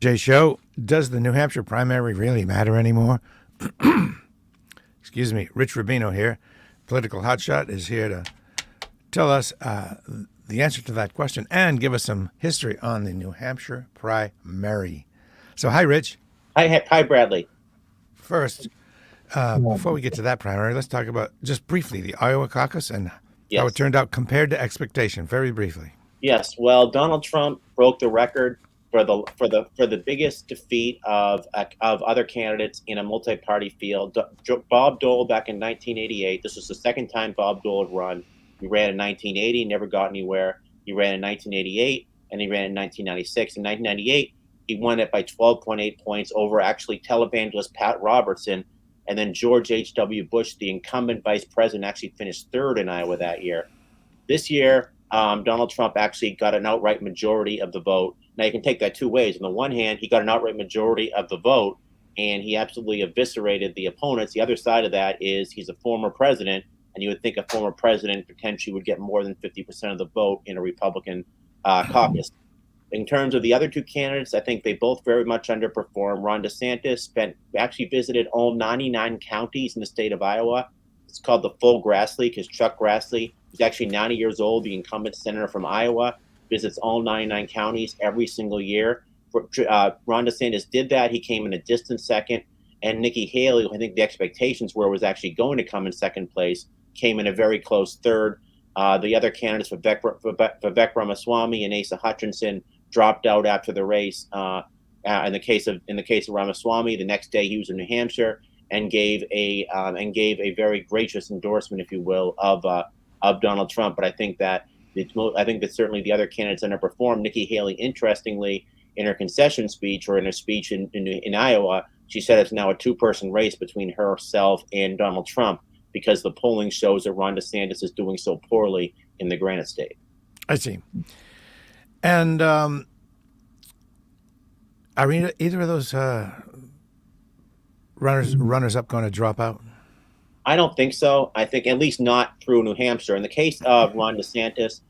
Jay Show, does the New Hampshire primary really matter anymore? Excuse me, Rich Rubino here. Political hotshot is here to tell us the answer to that question and give us some history on the New Hampshire primary. So, hi, Rich. Hi, Bradley. First, before we get to that primary, let's talk about just briefly the Iowa caucus and how it Yes, turned out compared to expectation. Very briefly. yes. Well, Donald Trump broke the record for the biggest defeat of other candidates in a multi-party field. Bob Dole back in 1988. This was the second time Bob Dole had run. He ran in 1980, never got anywhere. He ran in 1988, and he ran in 1996. In 1998, he won it by 12.8 points over actually televangelist Pat Robertson. And then George H.W. Bush, the incumbent vice president, actually finished third in Iowa that year. This year, Donald Trump actually got an outright majority of the vote. Now, you can take that two ways. On the one hand, he got an outright majority of the vote, and he absolutely eviscerated the opponents. The other side of that is he's a former president, and you would think a former president potentially would get more than 50% of the vote in a Republican caucus. In terms of the other two candidates, I think they both very much underperformed. Ron DeSantis actually visited all 99 counties in the state of Iowa. It's called the Full Grassley because Chuck Grassley, who's actually 90 years old, the incumbent senator from Iowa, visits all 99 counties every single year. Ron DeSantis did that. He came in a distant second. And Nikki Haley, who I think the expectations were was actually going to come in second place, came in a very close third. The other candidates, Vivek Ramaswamy and Asa Hutchinson, dropped out after the race. In the case of Ramaswamy, the next day he was in New Hampshire and gave a very gracious endorsement, if you will, of Donald Trump. But I think that certainly the other candidates underperformed. Nikki Haley, interestingly, in her concession speech or in her speech in Iowa, she said it's now a two-person race between herself and Donald Trump because the polling shows that Ron DeSantis is doing so poorly in the Granite State. I see. And are either of those runners up going to drop out? I don't think so. I think at least not through New Hampshire. In the case of Ron DeSantis,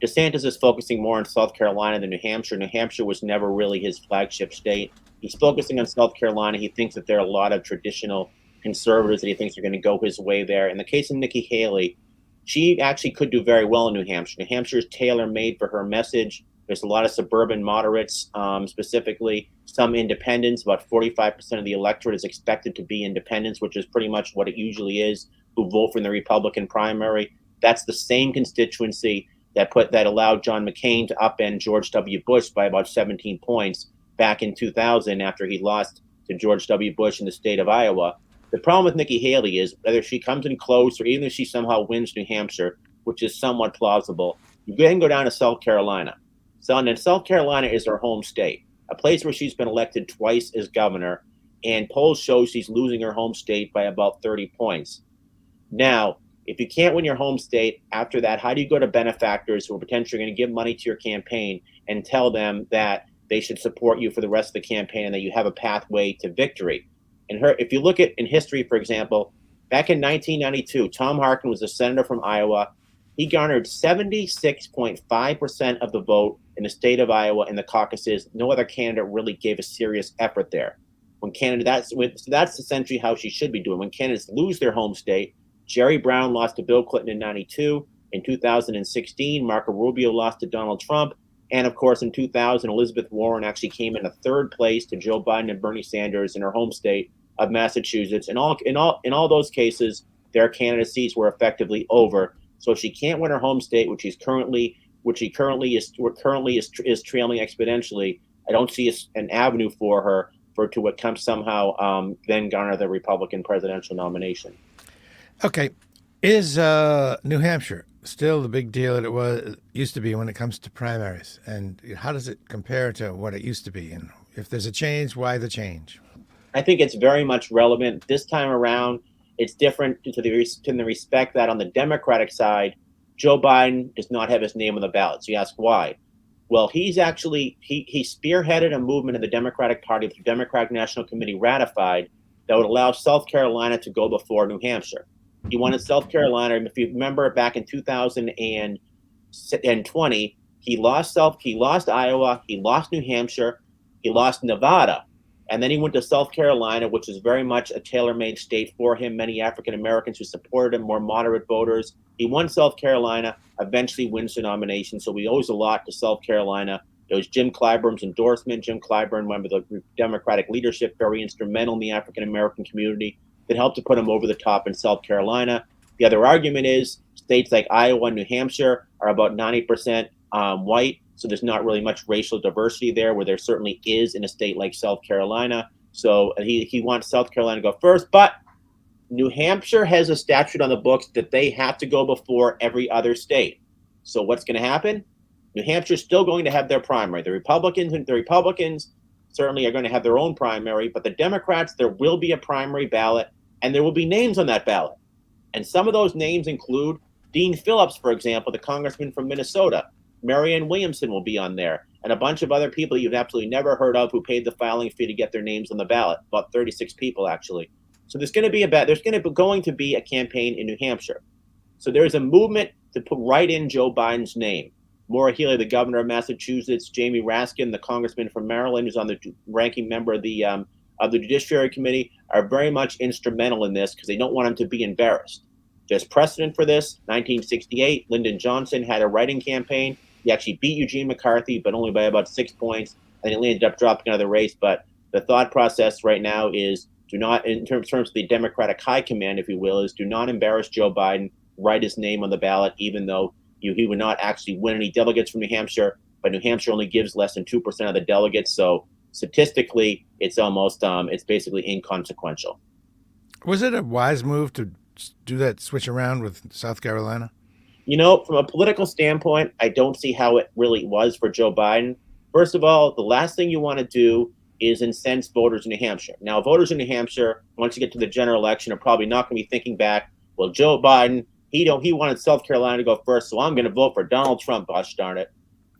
DeSantis is focusing more on South Carolina than New Hampshire. New Hampshire was never really his flagship state. He's focusing on South Carolina. He thinks that there are a lot of traditional conservatives that he thinks are going to go his way there. In the case of Nikki Haley, she actually could do very well in New Hampshire. New Hampshire is tailor-made for her message. There's a lot of suburban moderates, specifically some independents. About 45% of the electorate is expected to be independents, which is pretty much what it usually is, who vote for the Republican primary. That's the same constituency that allowed John McCain to upend George W. Bush by about 17 points back in 2000 after he lost to George W. Bush in the state of Iowa. The problem with Nikki Haley is whether she comes in close or even if she somehow wins New Hampshire, which is somewhat plausible, you then go down to South Carolina. And South Carolina is her home state, a place where she's been elected twice as governor, and polls show she's losing her home state by about 30 points. Now, if you can't win your home state, after that, how do you go to benefactors who are potentially going to give money to your campaign and tell them that they should support you for the rest of the campaign and that you have a pathway to victory? If you look at in history, for example, back in 1992, Tom Harkin was a senator from Iowa. He garnered 76.5% of the vote in the state of Iowa in the caucuses. No other candidate really gave a serious effort there. That's essentially how she should be doing. When candidates lose their home state, Jerry Brown lost to Bill Clinton in 92. In 2016, Marco Rubio lost to Donald Trump. And of course, in 2000, Elizabeth Warren actually came in a third place to Joe Biden and Bernie Sanders in her home state of Massachusetts. In all those cases, their candidacies were effectively over. So if she can't win her home state, which she currently is trailing exponentially, I don't see an avenue for her to come somehow then garner the Republican presidential nomination. Okay. Is New Hampshire still the big deal that it used to be when it comes to primaries? And how does it compare to what it used to be? And if there's a change, why the change? I think it's very much relevant. This time around, it's different in the respect that on the Democratic side, Joe Biden does not have his name on the ballot. So you ask why? Well, he spearheaded a movement in the Democratic Party that the Democratic National Committee ratified that would allow South Carolina to go before New Hampshire. He wanted South Carolina. If you remember back in 2020, he lost Iowa, he lost New Hampshire. He lost Nevada. And then he went to South Carolina, which is very much a tailor-made state for him. Many African Americans who supported him, more moderate voters. He won South Carolina, eventually wins the nomination. So we owes a lot to South Carolina. It was Jim Clyburn's endorsement. Jim Clyburn, member of the Democratic leadership, very instrumental in the African American community, that helped to put him over the top in South Carolina. The other argument is states like Iowa and New Hampshire are about 90% white. So there's not really much racial diversity there, where there certainly is in a state like South Carolina. So he wants South Carolina to go first. But New Hampshire has a statute on the books that they have to go before every other state. So what's going to happen? New Hampshire is still going to have their primary. The Republicans certainly are going to have their own primary, but the Democrats, there will be a primary ballot, and there will be names on that ballot. And some of those names include Dean Phillips, for example, the congressman from Minnesota. Marianne Williamson will be on there, and a bunch of other people you've absolutely never heard of who paid the filing fee to get their names on the ballot. About 36 people, actually. So there's going to be a campaign in New Hampshire. So there's a movement to put right in Joe Biden's name. Maura Healey, the governor of Massachusetts, Jamie Raskin, the congressman from Maryland, who's on the ranking member of the Judiciary Committee, are very much instrumental in this because they don't want him to be embarrassed. There's precedent for this. 1968, Lyndon Johnson had a write-in campaign. He actually beat Eugene McCarthy, but only by about 6 points, and he ended up dropping out of the race. But the thought process right now is do not, in terms of the Democratic high command, if you will, is do not embarrass Joe Biden, write his name on the ballot, even though he would not actually win any delegates from New Hampshire, but New Hampshire only gives less than 2% of the delegates. So statistically, it's almost, it's basically inconsequential. Was it a wise move to do that switch around with South Carolina? You know, from a political standpoint, I don't see how it really was for Joe Biden. First of all, the last thing you want to do is incense voters in New Hampshire. Now, voters in New Hampshire, once you get to the general election, are probably not going to be thinking back, well, Joe Biden, he wanted South Carolina to go first, so I'm going to vote for Donald Trump, gosh darn it.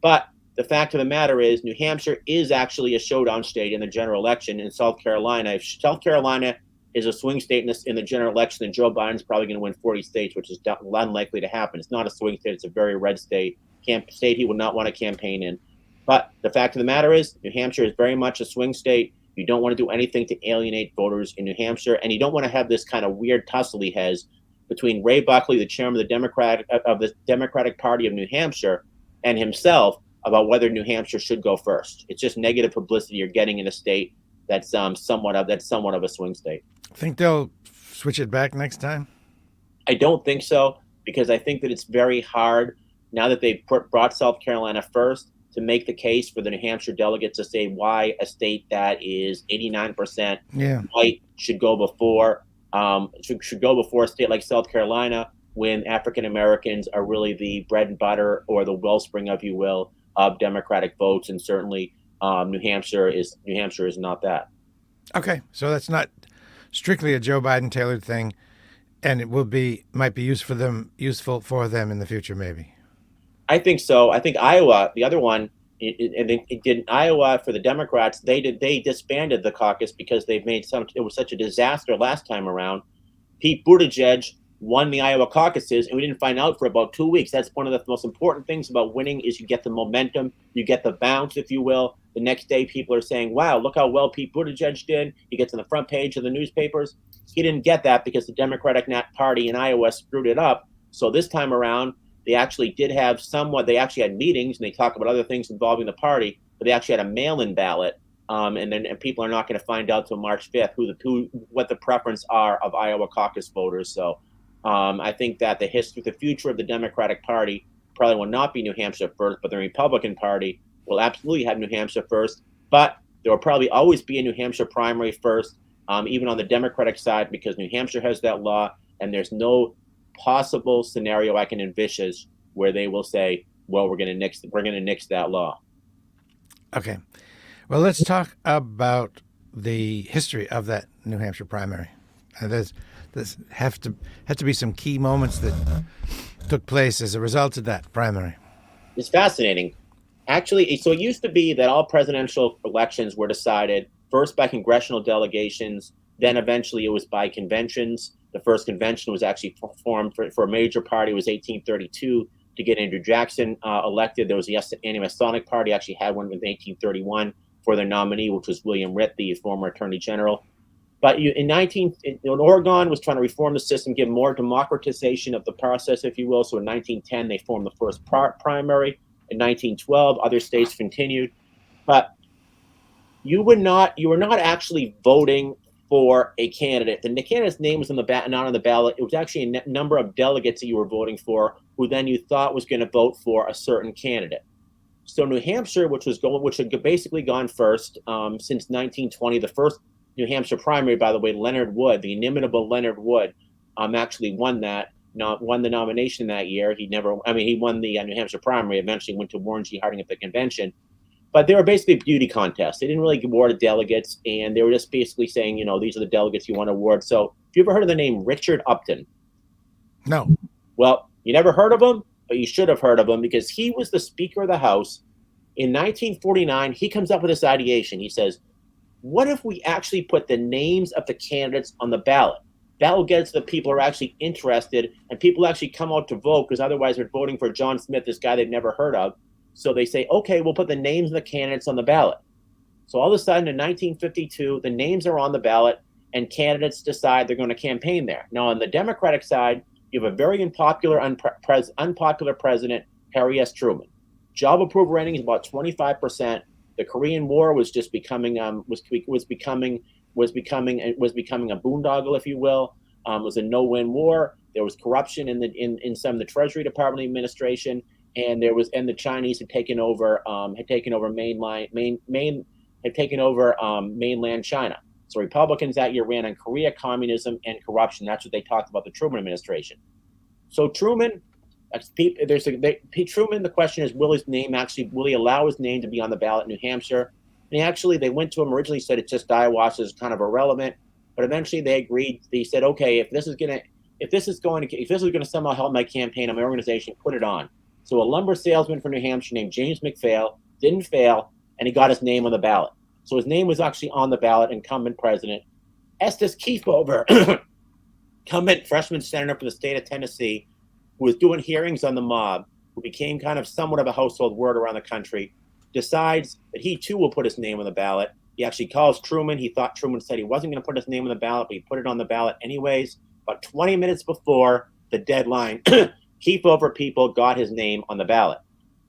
But the fact of the matter is New Hampshire is actually a showdown state in the general election. In South Carolina, if South Carolina is a swing state in the general election, then Joe Biden's probably going to win 40 states, which is unlikely to happen. It's not a swing state. It's a very red state. State he would not want to campaign in. But the fact of the matter is New Hampshire is very much a swing state. You don't want to do anything to alienate voters in New Hampshire, and you don't want to have this kind of weird tussle he has between Ray Buckley, the chairman of the Democratic Party of New Hampshire, and himself about whether New Hampshire should go first. It's just negative publicity you're getting in a state that's somewhat of a swing state. Think they'll switch it back next time? I don't think so, because I think that it's very hard now that they've brought South Carolina first to make the case for the New Hampshire delegates to say why a state that is 89% white should go before a state like South Carolina, when African Americans are really the bread and butter, or the wellspring, if you will, of Democratic votes, and certainly New Hampshire is not that. Okay, so that's not strictly a Joe Biden tailored thing, and it might be useful for them in the future, maybe. I think so. I think Iowa, the other one, it did Iowa for the Democrats. They disbanded the caucus because it was such a disaster last time around. Pete Buttigieg won the Iowa caucuses, and we didn't find out for about 2 weeks. That's one of the most important things about winning, is you get the momentum, you get the bounce, if you will. The next day, people are saying, wow, look how well Pete Buttigieg did. He gets on the front page of the newspapers. He didn't get that because the Democratic Party in Iowa screwed it up. So this time around, they actually had meetings, and they talk about other things involving the party, but they actually had a mail-in ballot. And people are not going to find out till March 5th what the preference are of Iowa caucus voters. So I think that the future of the Democratic Party probably will not be New Hampshire first, but the Republican Party will absolutely have New Hampshire first. But there will probably always be a New Hampshire primary first, even on the Democratic side, because New Hampshire has that law, and there's no possible scenario I can envisage where they will say, well, we're going to nix that law. Okay. Well, let's talk about the history of that New Hampshire primary. There's have to be some key moments that took place as a result of that primary. It's fascinating. Actually, so it used to be that all presidential elections were decided first by congressional delegations, then eventually it was by conventions. The first convention was actually formed for a major party. It was 1832 to get Andrew Jackson elected. There was the Anti-Masonic Party, actually had one in 1831. for their nominee, which was William Ritt, the former Attorney General. But Oregon was trying to reform the system, give more democratization of the process, if you will. So in 1910, they formed the first primary. In 1912, other states continued. But you were not actually voting for a candidate. The candidate's name was not on the ballot. It was actually a number of delegates that you were voting for, who then you thought was going to vote for a certain candidate. So New Hampshire, which had basically gone first since 1920, the first New Hampshire primary, by the way, Leonard Wood, the inimitable Leonard Wood, actually won the nomination that year. He won the New Hampshire primary. Eventually went to Warren G. Harding at the convention. But they were basically beauty contests. They didn't really award delegates, and they were just basically saying, these are the delegates you want to award. So, have you ever heard of the name Richard Upton? No. Well, you never heard of him, but you should have heard of him, because he was the Speaker of the House. In 1949, he comes up with this ideation. He says, what if we actually put the names of the candidates on the ballot? That will get us the people who are actually interested, and people actually come out to vote, because otherwise they're voting for John Smith, this guy they've never heard of. So they say, okay, we'll put the names of the candidates on the ballot. So all of a sudden in 1952, the names are on the ballot and candidates decide they're going to campaign there. Now, on the Democratic side, you have a very unpopular president, Harry S. Truman. Job approval rating is about 25%. The Korean War was just becoming was becoming a boondoggle, if you will. It was a no-win war. There was corruption in some of the Treasury Department administration. And the Chinese had taken over mainland China. So Republicans that year ran on Korea, communism, and corruption. That's what they talked about the Truman administration. So Truman, the question is, will he allow his name to be on the ballot in New Hampshire? And they went to him originally, said it's just Iowa, is kind of irrelevant. But eventually they agreed. They said, okay, if this is going to somehow help my campaign and my organization, put it on. So a lumber salesman from New Hampshire named James McPhail didn't fail, and he got his name on the ballot. So his name was actually on the ballot, incumbent president. Estes Kefauver, incumbent freshman senator for the state of Tennessee, who was doing hearings on the mob, who became kind of somewhat of a household word around the country, decides that he too will put his name on the ballot. He actually calls Truman. He thought Truman said he wasn't going to put his name on the ballot, but he put it on the ballot anyways. About 20 minutes before the deadline, Kefauver people got his name on the ballot.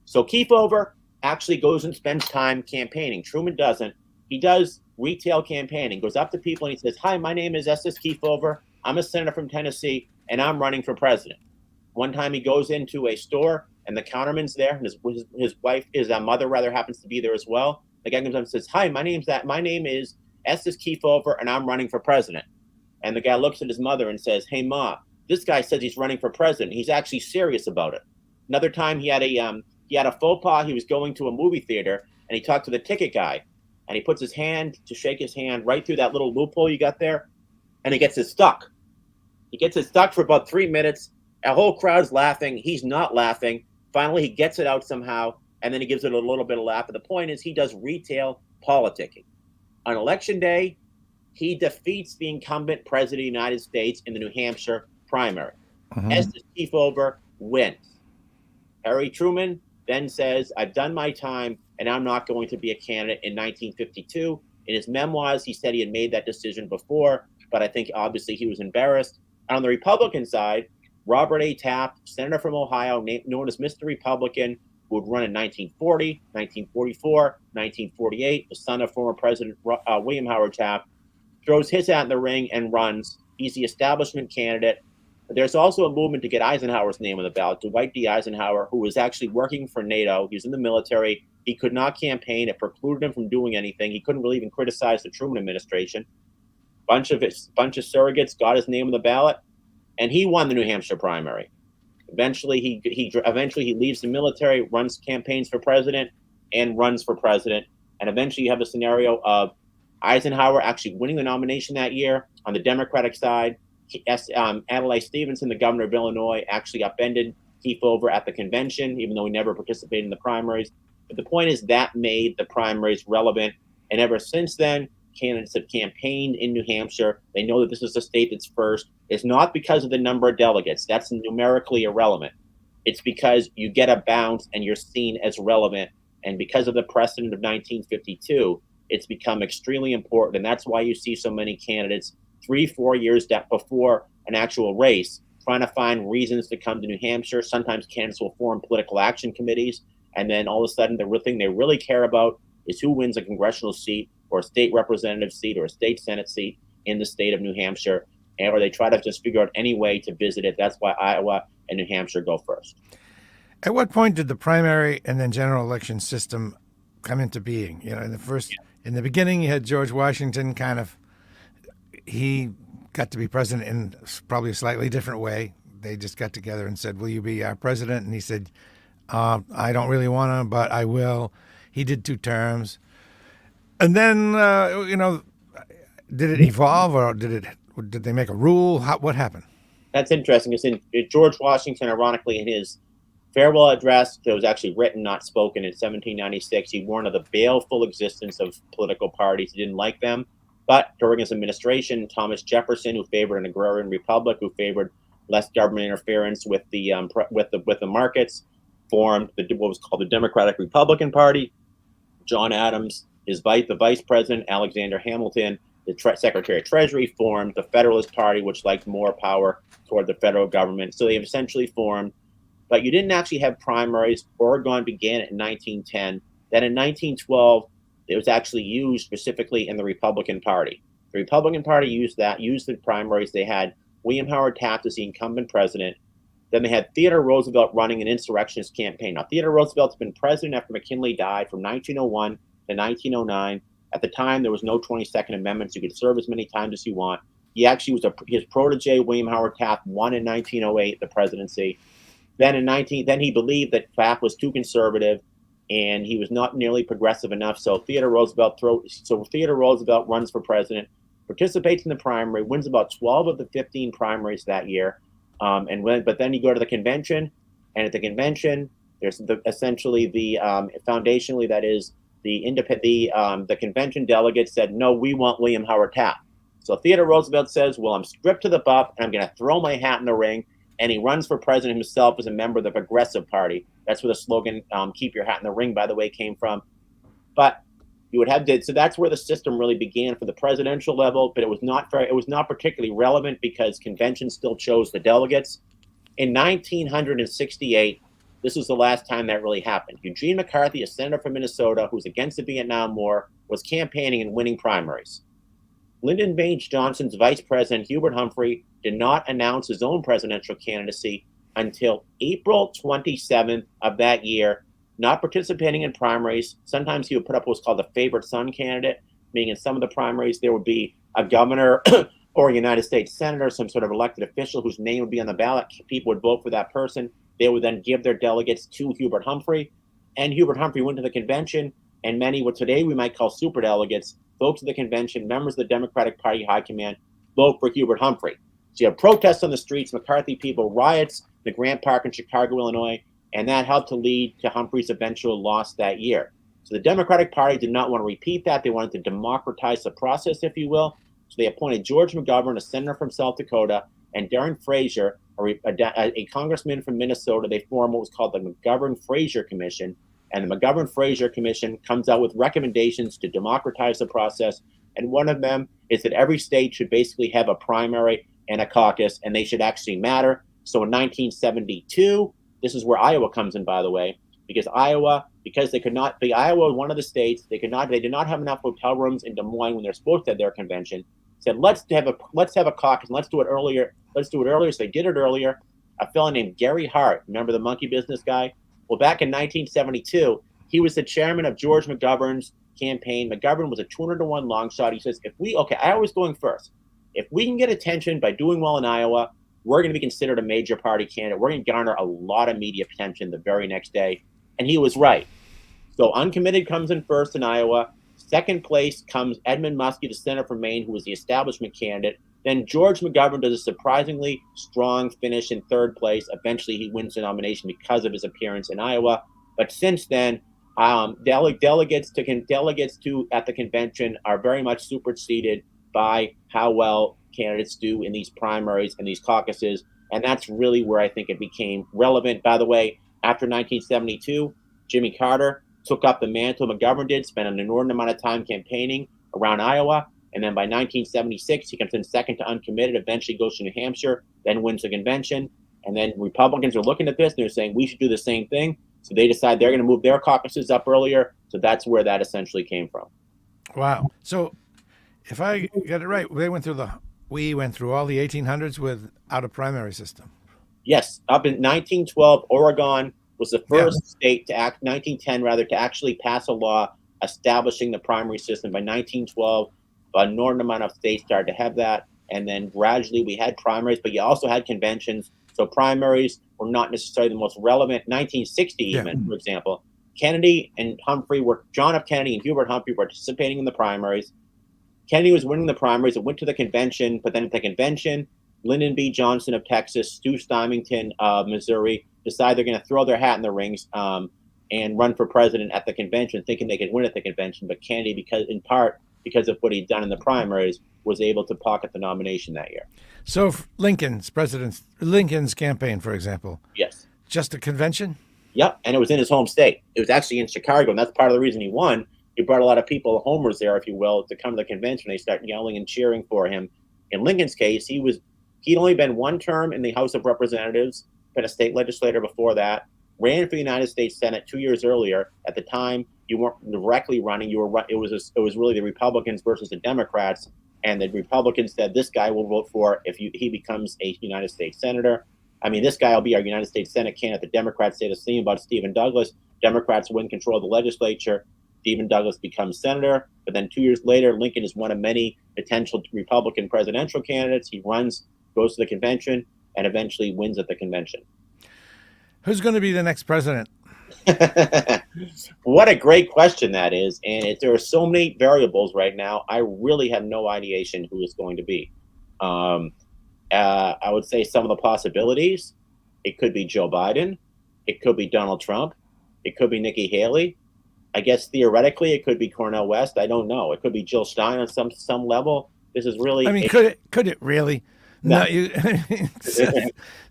So Kefauver actually goes and spends time campaigning. Truman doesn't. He does retail campaigning, goes up to people and he says, hi, my name is Estes Kefauver. I'm a senator from Tennessee, and I'm running for president. One time he goes into a store and the counterman's there, and his mother happens to be there as well. The guy comes up and says, hi, my name is Estes Kefauver, and I'm running for president. And the guy looks at his mother and says, hey, Ma, this guy says he's running for president. He's actually serious about it. Another time he had a faux pas. He was going to a movie theater and he talked to the ticket guy, and he puts his hand to shake his hand right through that little loophole you got there, and he gets it stuck. He gets it stuck for about 3 minutes. A whole crowd's laughing. He's not laughing. Finally, he gets it out somehow, and then he gives it a little bit of laugh. But the point is, he does retail politicking. On election day, he defeats the incumbent president of the United States in the New Hampshire primary. Estes Kefauver wins. Harry Truman then says, I've done my time, and I'm not going to be a candidate in 1952. In his memoirs, he said he had made that decision before, but I think obviously he was embarrassed. On the Republican side, Robert A. Taft, senator from Ohio, known as Mr. Republican, who would run in 1940, 1944, 1948, the son of former President William Howard Taft, throws his hat in the ring and runs. He's the establishment candidate. There's also a movement to get Eisenhower's name on the ballot. Dwight D. Eisenhower, who was actually working for NATO. He was in the military. He could not campaign. It precluded him from doing anything. He couldn't really even criticize the Truman administration. Bunch of surrogates got his name on the ballot, and he won the New Hampshire primary. Eventually, he leaves the military, runs campaigns for president, and runs for president. And eventually, you have a scenario of Eisenhower actually winning the nomination that year. On the Democratic side, Adlai Stevenson, the governor of Illinois, actually upended Kefauver at the convention, even though he never participated in the primaries. But the point is that made the primaries relevant. And ever since then, candidates have campaigned in New Hampshire. They know that this is a state that's first. It's not because of the number of delegates. That's numerically irrelevant. It's because you get a bounce and you're seen as relevant. And because of the precedent of 1952, it's become extremely important. And that's why you see so many candidates 3-4 years before an actual race trying to find reasons to come to New Hampshire. Sometimes candidates will form political action committees, and then all of a sudden the real thing they really care about is who wins a congressional seat or a state representative seat or a state Senate seat in the state of New Hampshire, or they try to just figure out any way to visit it. That's why Iowa and New Hampshire go first. At what point did the primary and then general election system come into being? You know, in the beginning, you had George Washington he got to be president in probably a slightly different way. They just got together and said, "Will you be our president?" And he said, "I don't really want to, but I will." He did 2 terms. And then, did it evolve, or did they make a rule? What happened? That's interesting. Because George Washington, ironically, in his farewell address that was actually written, not spoken, in 1796, he warned of the baleful existence of political parties. He didn't like them. But during his administration, Thomas Jefferson, who favored an agrarian republic, who favored less government interference with the markets, formed what was called the Democratic Republican Party. John Adams, the vice president, Alexander Hamilton, the Secretary of Treasury, formed the Federalist Party, which liked more power toward the federal government. So they've essentially formed, but you didn't actually have primaries. Oregon began in 1910. Then in 1912, it was actually used specifically in the Republican Party. The Republican Party used the primaries. They had William Howard Taft as the incumbent president. Then they had Theodore Roosevelt running an insurrectionist campaign. Now, Theodore Roosevelt's been president after McKinley died from 1901 to 1909. At the time, there was no 22nd Amendment, so you could serve as many times as you want. He actually was his protege, William Howard Taft, won in 1908 the presidency. Then he believed that Taft was too conservative, and he was not nearly progressive enough. So Theodore Roosevelt runs for president, participates in the primary, wins about 12 of the 15 primaries that year. But then you go to the convention, and at the convention, there's foundationally, that is, the convention delegates said, no, we want William Howard Taft. So Theodore Roosevelt says, well, I'm stripped to the buff, and I'm going to throw my hat in the ring. And he runs for president himself as a member of the Progressive Party. That's where the slogan, keep your hat in the ring, by the way, came from. But you would have so that's where the system really began for the presidential level, but it was not particularly relevant because conventions still chose the delegates. In 1968, this was the last time that really happened. Eugene McCarthy, a senator from Minnesota who's against the Vietnam War, was campaigning and winning primaries. Lyndon Baines Johnson's vice president, Hubert Humphrey, did not announce his own presidential candidacy until April 27th of that year, not participating in primaries. Sometimes he would put up what's called a favorite son candidate, meaning in some of the primaries there would be a governor or a United States senator, some sort of elected official whose name would be on the ballot. People would vote for that person. They would then give their delegates to Hubert Humphrey. And Hubert Humphrey went to the convention, and many what today we might call superdelegates vote to the convention, members of the Democratic Party high command vote for Hubert Humphrey. So you have protests on the streets, McCarthy people, riots in the Grant Park in Chicago, Illinois, and that helped to lead to Humphrey's eventual loss that year. So the Democratic Party did not want to repeat that. They wanted to democratize the process, if you will. So they appointed George McGovern, a senator from South Dakota, and Darren Frazier, a congressman from Minnesota. They formed what was called the McGovern-Frazier Commission. And the McGovern-Frazier Commission comes out with recommendations to democratize the process. And one of them is that every state should basically have a primary and a caucus, and they should actually matter. So in 1972, this is where Iowa comes in, by the way, because Iowa was one of the states, they did not have enough hotel rooms in Des Moines when they're supposed to have their convention. Said, let's have a caucus, and let's do it earlier. So they did it earlier. A fellow named Gary Hart, remember the monkey business guy? Well, back in 1972, he was the chairman of George McGovern's campaign. McGovern was a 200-to-1 long shot. He says, Iowa's going first. If we can get attention by doing well in Iowa, we're going to be considered a major party candidate. We're going to garner a lot of media attention the very next day. And he was right. So Uncommitted comes in first in Iowa. Second place comes Edmund Muskie, the senator from Maine, who was the establishment candidate. Then George McGovern does a surprisingly strong finish in third place. Eventually, he wins the nomination because of his appearance in Iowa. But since then, delegates at the convention are very much superseded by how well candidates do in these primaries and these caucuses. And that's really where I think it became relevant. By the way, after 1972, Jimmy Carter took up the mantle McGovern did, spent an inordinate amount of time campaigning around Iowa. And then by 1976, he comes in second to uncommitted, eventually goes to New Hampshire, then wins the convention. And then Republicans are looking at this and they're saying, we should do the same thing. So they decide they're going to move their caucuses up earlier. So that's where that essentially came from. Wow. So if I get it right, we went through all the 1800s without a primary system. Yes. Up in 1912, Oregon was the first state to 1910 rather, to actually pass a law establishing the primary system. By 1912, an enormous amount of states started to have that. And then gradually we had primaries, but you also had conventions. So primaries were not necessarily the most relevant. 1960 even, for example, Kennedy and Humphrey John F. Kennedy and Hubert Humphrey were participating in the primaries. Kennedy was winning the primaries. It went to the convention, but then at the convention, Lyndon B. Johnson of Texas, Stu Stuyvesant of Missouri decide they're going to throw their hat in the rings and run for president at the convention, thinking they could win at the convention. But Kennedy, because of what he'd done in the primaries, was able to pocket the nomination that year. So Lincoln's campaign, for example. Yes. Just a convention? Yep, and it was in his home state. It was actually in Chicago, and that's part of the reason he won. He brought a lot of people, homers there, if you will, to come to the convention. They start yelling and cheering for him. In Lincoln's case, he'd only been one term in the House of Representatives, been a state legislator before that, ran for the United States Senate 2 years earlier. At the time, you weren't directly running. It was really the Republicans versus the Democrats, and the Republicans said, this guy will vote for if he becomes a United States Senator. I mean, this guy will be our United States Senate candidate. The Democrats say the same about Stephen Douglas. Democrats win control of the legislature. Stephen Douglas becomes senator. But then 2 years later, Lincoln is one of many potential Republican presidential candidates. He runs, goes to the convention, and eventually wins at the convention. Who's going to be the next president? What a great question that is. And there are so many variables right now. I really have no ideation who it's going to be. I would say some of the possibilities. It could be Joe Biden. It could be Donald Trump. It could be Nikki Haley. I guess theoretically it could be Cornel West. I don't know. It could be Jill Stein on some level. This is really. I mean, could it really? No.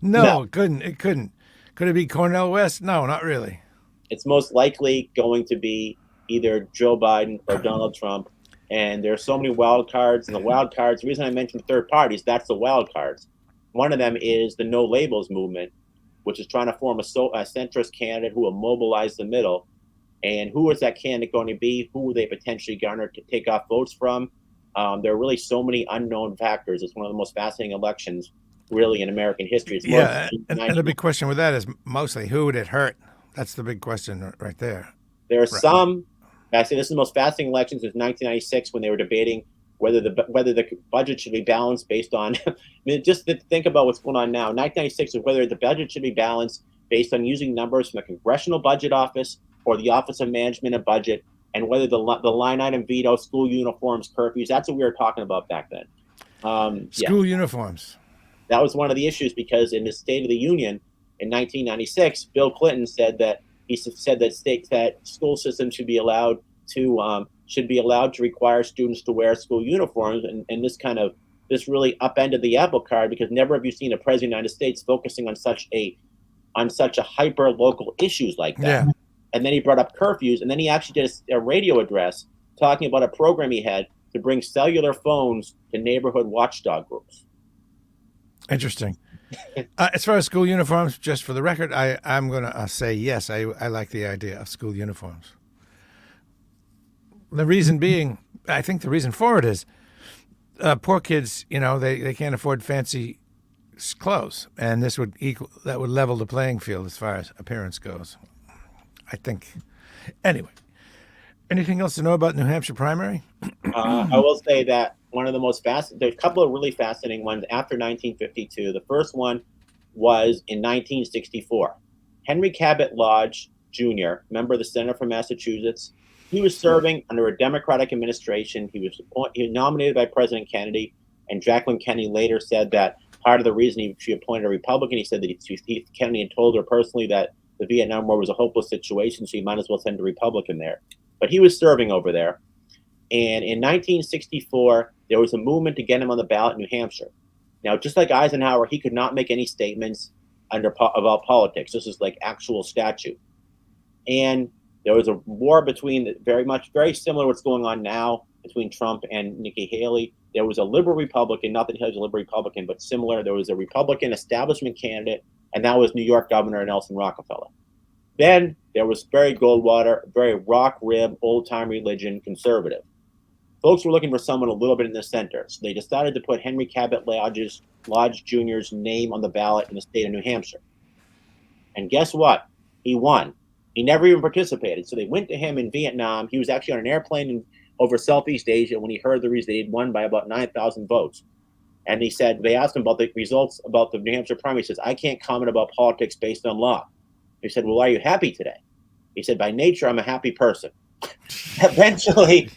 No, it couldn't. It couldn't. Could it be Cornel West? No, not really. It's most likely going to be either Joe Biden or Donald Trump. And there are so many wild cards. And the wild cards, the reason I mentioned third parties, that's the wild cards. One of them is the No Labels movement, which is trying to form a centrist candidate who will mobilize the middle. And who is that candidate going to be? Who will they potentially garner to take off votes from? There are really so many unknown factors. It's one of the most fascinating elections, really, in American history. And the big question with that is mostly who would it hurt? That's the big question right there. There are some. I say this is the most fascinating election since 1996, when they were debating whether the budget should be balanced based on. I mean, just to think about what's going on now. 1996 is whether the budget should be balanced based on using numbers from the Congressional Budget Office or the Office of Management and Budget, and whether the line item veto, school uniforms, curfews. That's what we were talking about back then. School uniforms. That was one of the issues, because in the State of the Union in 1996, Bill Clinton said that school systems should be allowed to require students to wear school uniforms, and this really upended the apple cart, because never have you seen a president of the United States focusing on such a hyper local issues like that. Yeah. And then he brought up curfews, and then he actually did a radio address talking about a program he had to bring cellular phones to neighborhood watchdog groups. Interesting. As far as school uniforms, just for the record, I'm going to say yes, I like the idea of school uniforms. The reason being, I think the reason for it is poor kids, they can't afford fancy clothes, and that would level the playing field as far as appearance goes, I think. Anyway, anything else to know about New Hampshire primary? I will say that one of the most there's a couple of really fascinating ones after 1952. The first one was in 1964. Henry Cabot Lodge Jr., member of the Senate from Massachusetts, he was serving under a Democratic administration. He was nominated by President Kennedy, and Jacqueline Kennedy later said that part of the reason she appointed a Republican, he said that Kennedy had told her personally that the Vietnam War was a hopeless situation, so you might as well send a Republican there. But he was serving over there. And in 1964, there was a movement to get him on the ballot in New Hampshire. Now, just like Eisenhower, he could not make any statements about politics. This is like actual statute. And There was a war between very similar to what's going on now between Trump and Nikki Haley. There was a liberal Republican, not that he was a liberal Republican, but similar. There was a Republican establishment candidate, and that was New York Governor Nelson Rockefeller. Then there was Barry Goldwater, very rock rib, old time religion conservative. Folks were looking for someone a little bit in the center, so they decided to put Henry Cabot Lodge Jr.'s name on the ballot in the state of New Hampshire. And guess what? He won. He never even participated. So they went to him in Vietnam. He was actually on an airplane over Southeast Asia when he heard the results. They had won by about 9,000 votes. And he said, they asked him about the results about the New Hampshire primary. He says, I can't comment about politics based on law. He said, well, are you happy today? He said, by nature, I'm a happy person. Eventually,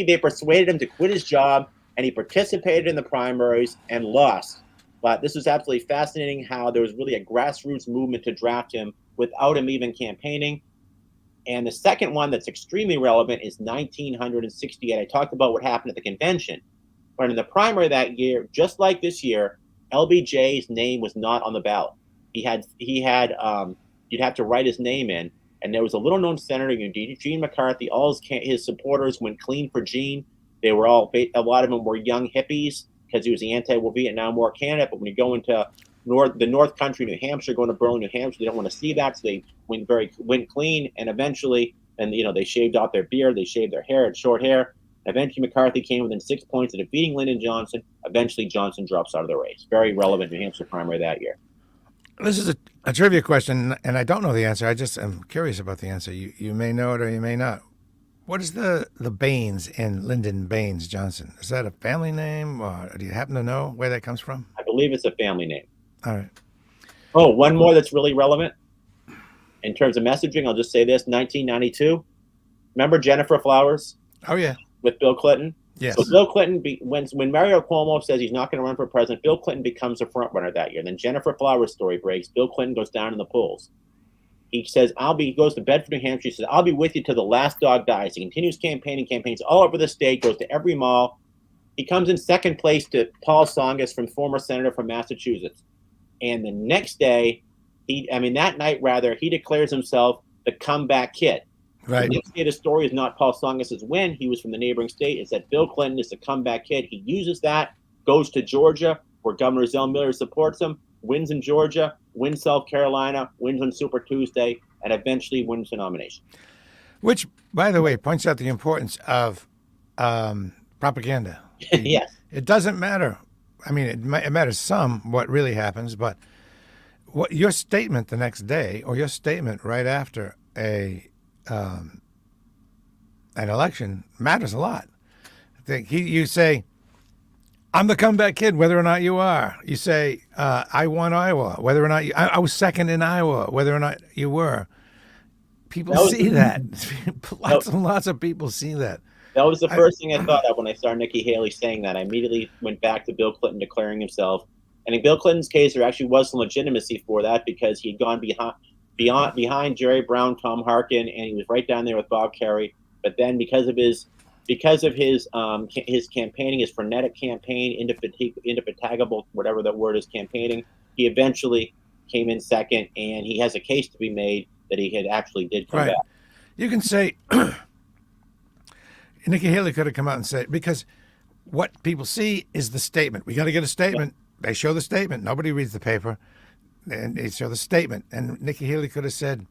they persuaded him to quit his job, and he participated in the primaries and lost. But this was absolutely fascinating how there was really a grassroots movement to draft him without him even campaigning. And the second one that's extremely relevant is 1968. I talked about what happened at the convention. But in the primary that year, just like this year, LBJ's name was not on the ballot. You'd have to write his name in. And there was a little known senator, Gene McCarthy. All his supporters went clean for Gene. They were a lot of them were young hippies because he was the anti-Vietnam War candidate. But when you go into the North Country, New Hampshire, going to Berlin, New Hampshire, they don't want to see that. So they went clean. And eventually, they shaved off their beard. They shaved their hair, short hair. Eventually, McCarthy came within 6 points of defeating Lyndon Johnson. Eventually, Johnson drops out of the race. Very relevant New Hampshire primary that year. This is a trivia question, and I don't know the answer. I just am curious about the answer. You may know it or you may not. What is the Baines in Lyndon Baines Johnson? Is that a family name, or do you happen to know where that comes from? I believe it's a family name. All right. Oh, one more that's really relevant in terms of messaging. I'll just say this: 1992. Remember Jennifer Flowers? Oh yeah. With Bill Clinton. Yes. So Bill Clinton, when Mario Cuomo says he's not going to run for president, Bill Clinton becomes a front runner that year. Then Jennifer Flowers' story breaks. Bill Clinton goes down in the polls. He says, he goes to Bedford, New Hampshire. He says, I'll be with you till the last dog dies. He continues campaigns all over the state, goes to every mall. He comes in second place to Paul Tsongas, former senator from Massachusetts. And the next day, that night rather, he declares himself the comeback kid. Right. The next day, the story is not Paul Tsongas' win. He was from the neighboring state. It's that Bill Clinton is the comeback kid. He uses that, goes to Georgia, where Governor Zell Miller supports him, wins in Georgia, wins South Carolina, wins on Super Tuesday, and eventually wins the nomination. Which, by the way, points out the importance of propaganda. Yes. It doesn't matter. I mean, it matters some what really happens, but what your statement the next day or your statement right after an election matters a lot. You say, I'm the comeback kid, whether or not you are. You say, I won Iowa, whether or not I was second in Iowa, whether or not you were. People see that. Lots and lots of people see that. That was the first thing I thought of when I saw Nikki Haley saying that. I immediately went back to Bill Clinton declaring himself. And in Bill Clinton's case, there actually was some legitimacy for that because he'd gone behind Jerry Brown, Tom Harkin, and he was right down there with Bob Kerrey. But then because of his campaigning, his frenetic campaign, indefatigable, whatever that word is, campaigning, he eventually came in second, and he has a case to be made that he had actually did come back. You can say Nikki Haley could have come out and said, because what people see is the statement. We got to get a statement. Yeah. They show the statement. Nobody reads the paper. And they show the statement. And Nikki Haley could have said,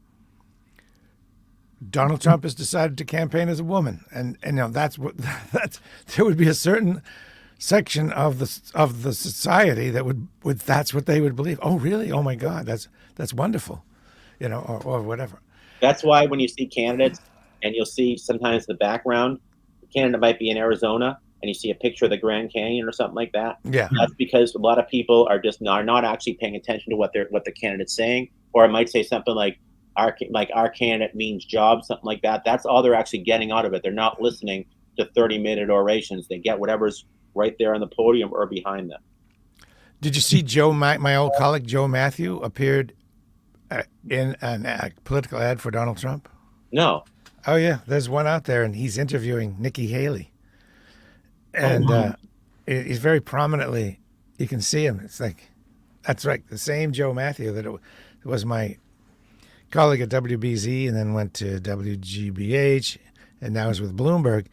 Donald Trump has decided to campaign as a woman. And that's there would be a certain section of the society that would that's what they would believe. Oh, really? Oh my God, that's wonderful. Or whatever. That's why when you see candidates and you'll see sometimes the background, the candidate might be in Arizona and you see a picture of the Grand Canyon or something like that. Yeah. That's because a lot of people are not actually paying attention to what the candidate's saying, or it might say something like our candidate means job, something like that. That's all they're actually getting out of it. They're not listening to 30-minute orations. They get whatever's right there on the podium or behind them. Did you see my old colleague Joe Matthew appeared in a political ad for Donald Trump? No. Oh yeah, there's one out there, and he's interviewing Nikki Haley, and he's very prominently. You can see him. It's like, that's right, the same Joe Matthew that it was my colleague at WBZ and then went to WGBH, and now he's with Bloomberg.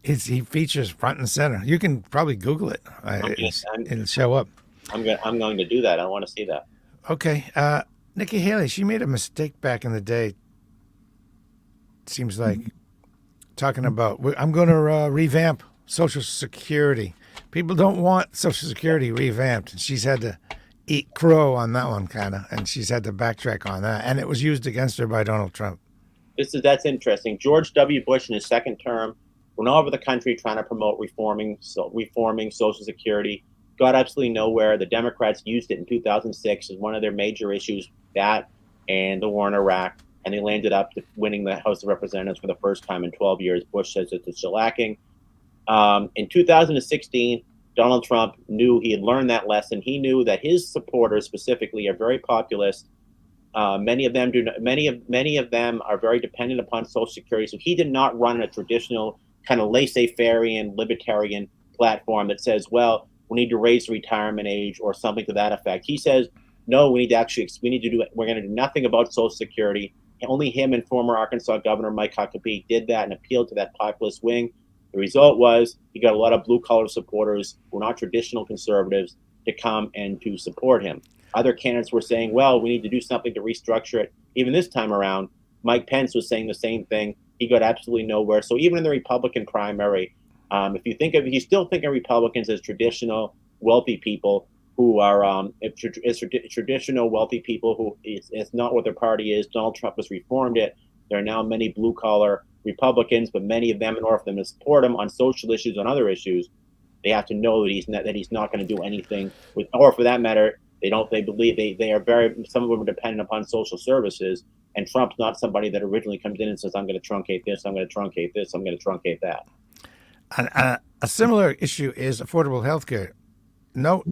He features front and center. You can probably Google it. It'll show up. I'm going to do that. I want to see that. Okay. Nikki Haley, she made a mistake back in the day. Seems like talking about, I'm going to revamp Social Security. People don't want Social Security revamped. And she's had to eat crow on that one, kind of, and she's had to backtrack on that. And it was used against her by Donald Trump. That's interesting. George W. Bush in his second term went all over the country trying to promote reforming Social Security. Got absolutely nowhere. The Democrats used it in 2006 as one of their major issues, that and the war in Iraq, and they landed up winning the House of Representatives for the first time in 12 years. Bush says it's shellacking. In 2016, Donald Trump knew he had learned that lesson. He knew that his supporters specifically are very populist. Many of them are very dependent upon Social Security. So he did not run a traditional kind of laissez-faire libertarian platform that says, well, we need to raise the retirement age or something to that effect. He says, no, we're going to do nothing about Social Security. Only him and former Arkansas Governor Mike Huckabee did that and appealed to that populist wing. The result was he got a lot of blue-collar supporters who are not traditional conservatives to come and to support him. Other candidates were saying, well, we need to do something to restructure it. Even this time around, Mike Pence was saying the same thing. He got absolutely nowhere. So even in the Republican primary, if you still think of Republicans as traditional wealthy people who are traditional wealthy people who it's not what their party is. Donald Trump has reformed it. There are now many blue-collar Republicans, but many of them, in order for them to support him on social issues, on other issues, they have to know that he's not going to do anything with, or for that matter, they believe they are some of them are dependent upon social services, and Trump's not somebody that originally comes in and says, I'm going to truncate this, I'm going to truncate this, I'm going to truncate that. A similar issue is affordable health care. No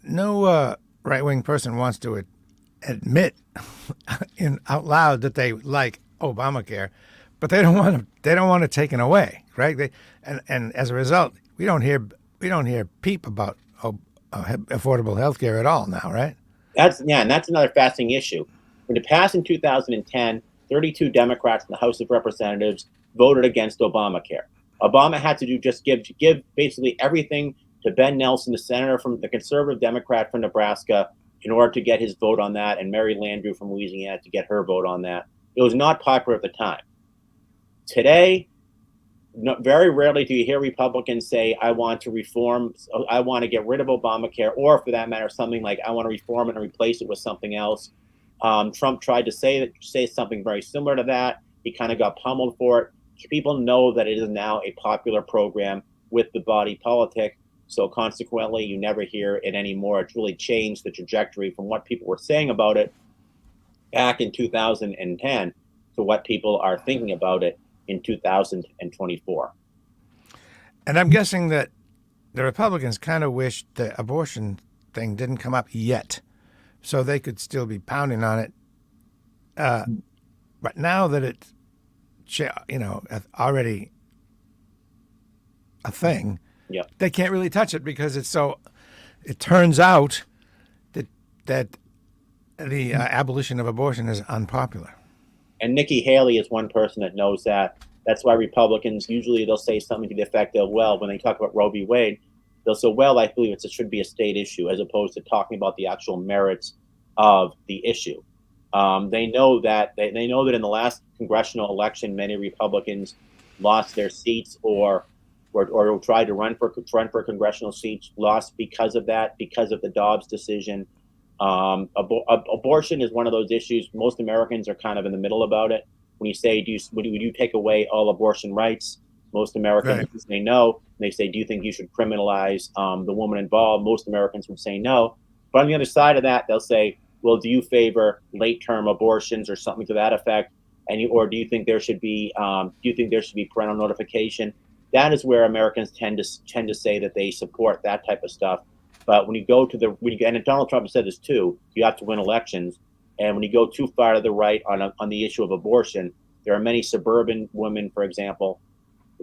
right-wing person wants to admit out loud that they like Obamacare, but they don't want to take it away, right? And as a result, we don't hear peep about affordable health care at all now, right? And that's another fascinating issue. When it passed in 2010, 32 Democrats in the House of Representatives voted against Obamacare. Obama had to give basically everything to Ben Nelson, the senator from the conservative Democrat from Nebraska, in order to get his vote on that, and Mary Landrieu from Louisiana to get her vote on that. It was not popular at the time. Today, very rarely do you hear Republicans say, I want to reform, I want to get rid of Obamacare, or for that matter, something like I want to reform it and replace it with something else. Trump tried to say something very similar to that. He kind of got pummeled for it. People know that it is now a popular program with the body politic. So consequently, you never hear it anymore. It's really changed the trajectory from what people were saying about it back in 2010 to what people are thinking about it in 2024. And I'm guessing that the Republicans kind of wished the abortion thing didn't come up yet, so they could still be pounding on it. But now that it's, already a thing, yep, they can't really touch it because it's so. It turns out that the abolition of abortion is unpopular. And Nikki Haley is one person that knows that. That's why Republicans usually they'll say something to the effect of, well, when they talk about Roe v. Wade, they'll say, well, I believe it should be a state issue, as opposed to talking about the actual merits of the issue. They know that in the last congressional election, many Republicans lost their seats or tried to run for congressional seats, lost because of that, because of the Dobbs decision. Abortion is one of those issues. Most Americans are kind of in the middle about it. When you say, would you take away all abortion rights? Most Americans would say no. They say, do you think you should criminalize the woman involved? Most Americans would say no. But on the other side of that, they'll say, well, do you favor late-term abortions or something to that effect? Or do you think there should be parental notification? That is where Americans tend to say that they support that type of stuff. But when you go to and Donald Trump said this too, you have to win elections. And when you go too far to the right on the issue of abortion, there are many suburban women, for example,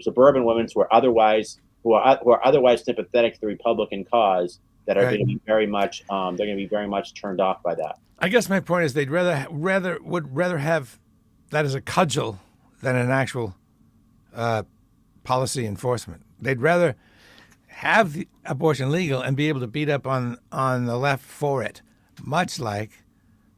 who are otherwise sympathetic to the Republican cause, that are Right. going to be very much they're going to be very much turned off by that. I guess my point is they'd would rather have that as a cudgel than an actual policy enforcement. They'd rather have the abortion legal and be able to beat up on the left for it, much like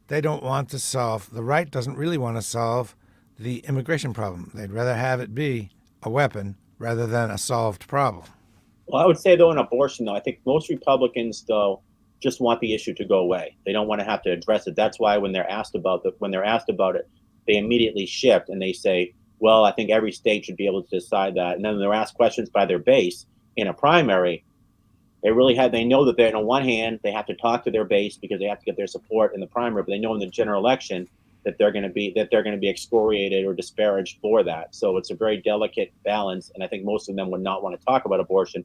they don't want to solve, the right doesn't really want to solve the immigration problem. They'd rather have it be a weapon rather than a solved problem. Well, I would say though in abortion though, I think most Republicans though just want the issue to go away. They don't want to have to address it. That's why when they're asked about it, they immediately shift and they say, well, I think every state should be able to decide that. And then they're asked questions by their base in a primary. They know that they're, on one hand, they have to talk to their base because they have to get their support in the primary, but they know in the general election that they're going to be excoriated or disparaged for that. So it's a very delicate balance. And I think most of them would not want to talk about abortion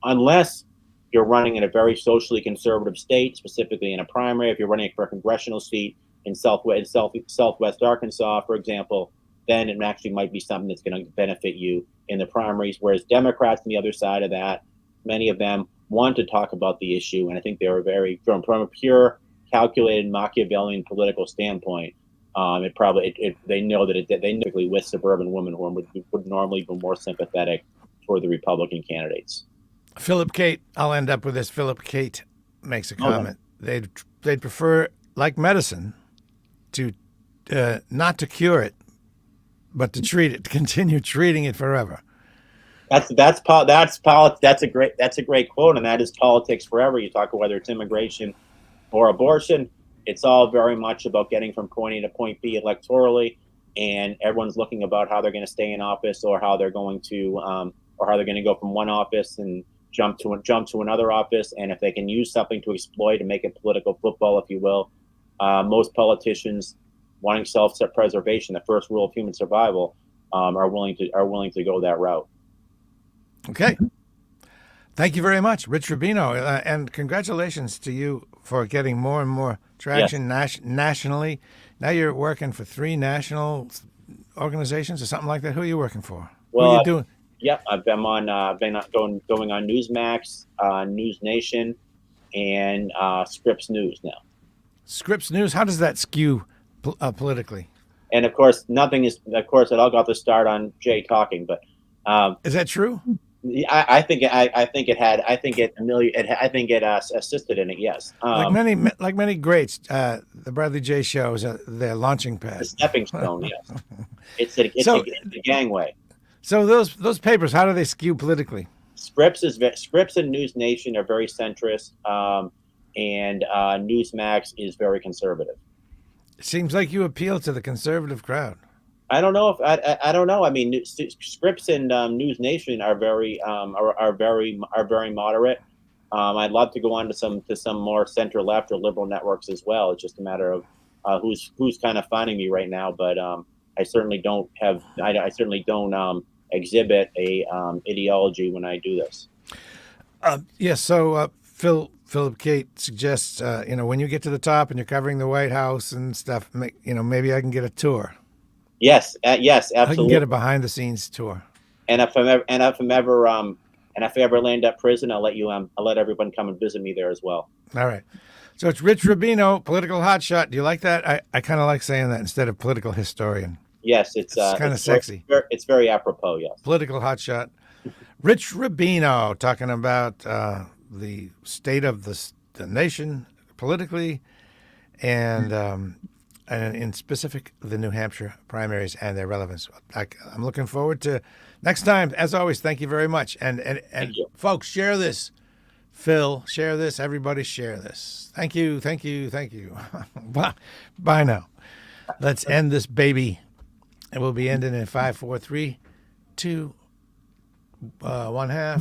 unless you're running in a very socially conservative state, specifically in a primary. If you're running for a congressional seat in Southwest Arkansas, for example, then it actually might be something that's going to benefit you in the primaries. Whereas Democrats on the other side of that, many of them want to talk about the issue, and I think they were from a pure, calculated Machiavellian political standpoint. They know that they typically with suburban women who would normally be more sympathetic for the Republican candidates. Philip Kate, I'll end up with this. Philip Kate makes a comment. They'd prefer, like medicine, to not to cure it, but to treat it, to continue treating it forever. That's a great quote, and that is politics forever. You talk about whether it's immigration or abortion, it's all very much about getting from point A to point B electorally, and everyone's looking about how they're going to stay in office or how they're going to go from one office and jump to another office. And if they can use something to exploit and make it political football, if you will, most politicians wanting self-preservation, the first rule of human survival, are willing to go that route. Okay. Thank you very much, Rich Rubino, and congratulations to you for getting more and more traction nationally. Now you're working for 3 national organizations or something like that. Who are you working for? Well, what are you doing? Yeah, I've been going on Newsmax, News Nation, and Scripps News now. Scripps News. How does that skew politically? And of course, it all got the start on Jay talking, but is that true? I think it assisted in it. Yes. Like many greats, the Bradley J show is their launching pad. The stepping stone. Yes. It's a gangway. So those papers, how do they skew politically? Scripps and News Nation are very centrist, and Newsmax is very conservative. It seems like you appeal to the conservative crowd. I don't know if I don't know. I mean, Scripps and News Nation are very moderate. I'd love to go on to some more center left or liberal networks as well. It's just a matter of who's kind of finding me right now. But I certainly don't exhibit a ideology when I do this. Yes. So Philip Kate suggests when you get to the top and you're covering the White House and stuff, maybe I can get a tour. Yes, yes, absolutely. I can get a behind-the-scenes tour. And if I ever land at prison, I'll let everyone come and visit me there as well. All right. So it's Rich Rubino, political hotshot. Do you like that? I kind of like saying that instead of political historian. Yes, it's kind of sexy. It's very apropos. Yes. Political hotshot. Rich Rubino talking about the state of the nation politically, and in specific, the New Hampshire primaries and their relevance. I'm looking forward to next time. As always, thank you very much. And folks, share this. Phil, share this. Everybody share this. Thank you. Bye now. Let's end this baby. And we'll be ending in 5, 4, 3, 2, 1/2.